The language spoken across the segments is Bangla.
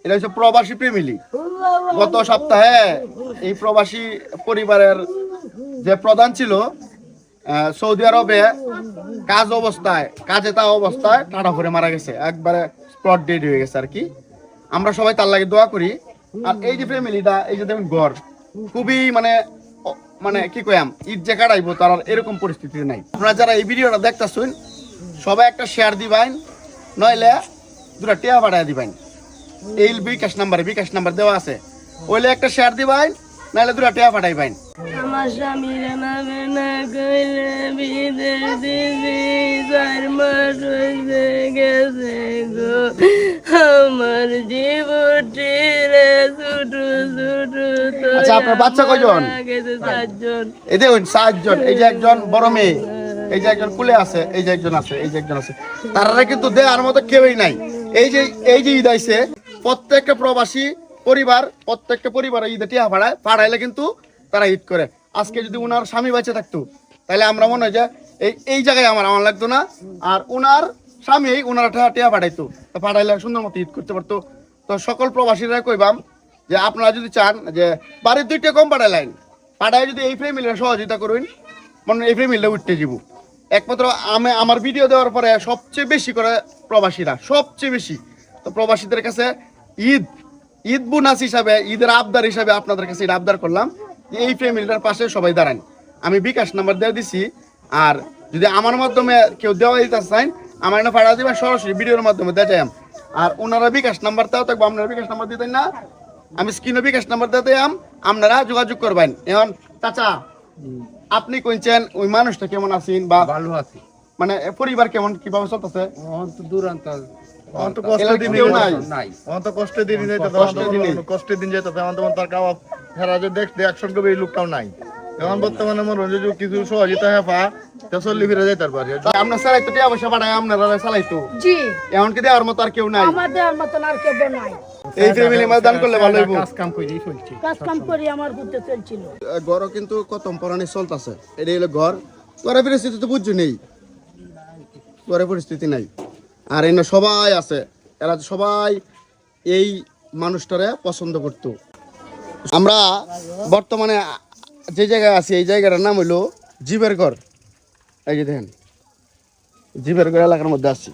এটা হচ্ছে প্রবাসী ফ্যামিলি। গত সপ্তাহে এই প্রবাসী পরিবারের যে প্রধান ছিল সৌদি আরবে কাজে তা অবস্থায় টাটা করে মারা গেছে, একবারে স্পট ডেড হয়ে গেছে আর কি। আমরা সবাই তার লাগে দোয়া করি। আর এই যে ফ্যামিলিটা, এই যে দেখুন ঘর খুবই মানে কি কয়াম ঈদ যে কাটাইবো তার আর এরকম পরিস্থিতি নাই। আপনারা যারা এই ভিডিওটা দেখতেছেন সবাই একটা শেয়ার দিবেন, নইলে দুটা টিয়া বাড়ায় দিবেন। এই বিকাশ নাম্বার দেওয়া আছে, ওইলে একটা শেয়ার দিবেন, নাইলে দুটা টিয়া পাঠাইবেন। আমার স্বামীর নামে না কইলে বিদেশ দিদি 4 মাস হইছে গেছে গো। আমার জীবনটি রে ছোট ছোট। আচ্ছা, আপনার বাচ্চা কয়জন? 4জন। এই দেখুন 4জন। এই যে একজন বড় মেয়ে, এই যে একজন কুলে আছে, এই যে একজন আছে, এই যে একজন আছে। তারা কিন্তু দেওয়ার মতো কেউই নাই। এই যে ঈদ আইছে, প্রত্যেকটা প্রবাসী পরিবার ঈদে টিয়া পাড়াইলে কিন্তু তারা ঈদ করে। আজকে যদি উনার স্বামী বেঁচে থাকতো তাহলে আমরা মনে হয় যে এই জায়গায় আমার লাগতো না, আর উনার স্বামী উনারা টিয়া পাঠাইতো, তো পাঠাইলে সুন্দর মতো ঈদ করতে পারতো। তো সকল প্রবাসীরা কইবাম যে আপনারা যদি চান যে বাড়ির 2টা কম পাঠায় যদি এই ফ্যামিলিরা সহযোগিতা করুন, মনে এই ফ্যামিলিটা উঠতে যাব। একমাত্র আমার ভিডিও দেওয়ার পরে সবচেয়ে বেশি করে প্রবাসীরা, সবচেয়ে বেশি। তো প্রবাসীদের কাছে ঈদ বোনাস হিসাবে, ঈদের আবদার হিসাবে আপনাদের কাছে এটা আবদার করলাম যে এই ফ্যামিলিটার পাশে সবাই দাঁড়ান। আমি বিকাশ নাম্বার দিয়ে দিছি, আর যদি আমার মাধ্যমে কেউ দেওয়া দিতে চান আমার এটা পাঠা দিবেন, সরাসরি ভিডিওর মাধ্যমে দেখাম। আর ওনারা বিকাশ নাম্বারটাও থাকবো, আপনারা বিকাশ নাম্বার দিতেন না, আমি স্ক্রিনে বিকাশ নাম্বার দিতে আপনারা যোগাযোগ করবেন। এখন চাচা আপনি কইছেন ওই মানুষটা কেমন আছেন বা ভালো আছি, মানে পরিবার কেমন কিভাবে চলতেছে? দুরান্ত কষ্টের দিন যেতেছে আমার তার কাওয়া ফেরা যে দেখতে একসঙ্গে এই লোকটাও নাই। এখন বর্তমানে মনে হয় যে কিছু সহযোগিতা হেফা চল্লি ফিরে যাইতে পারে। আপনার চালাইতো টিয়া পয়সা পাঠায় আপনারা চালাইতো, জি এমন কি দেওয়ার মতো আর কেউ নাই? আমাদের মতন আর কেউ নাই। এই ফ্যামিলি মাঝে দান করলে ভালো হইব। কাজ কাম করি আমার করতে চলছিল। ঘরও কিন্তু কতম পরানি চলতেছে, এটা হলো ঘর। ঘরের পরিস্থিতি তো বুঝছো নেই, ঘরের পরিস্থিতি নাই। আর এনে সবাই আছে, এরা সবাই এই মানুষটারে পছন্দ করত। আমরা বর্তমানে যে জায়গায় আছি এই জায়গাটার নাম হইলো জীবের ঘর। এই যে দেখেন জীবের ঘর এলাকার মধ্যে আছি,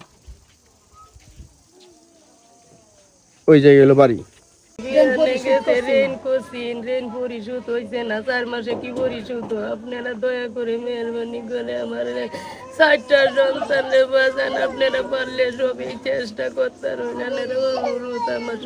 ওই জায়গায় হলো বাড়ি। ঋণ পরিশোধ হয়েছে না, 4 মাসে কি পরিশোধ? আপনারা দয়া করে মেহরবানি করে আমার 4টা সন্তানের বাঁচান। আপনারা পারলে সবই চেষ্টা করতে রইলেন, অনুরোধ আমার।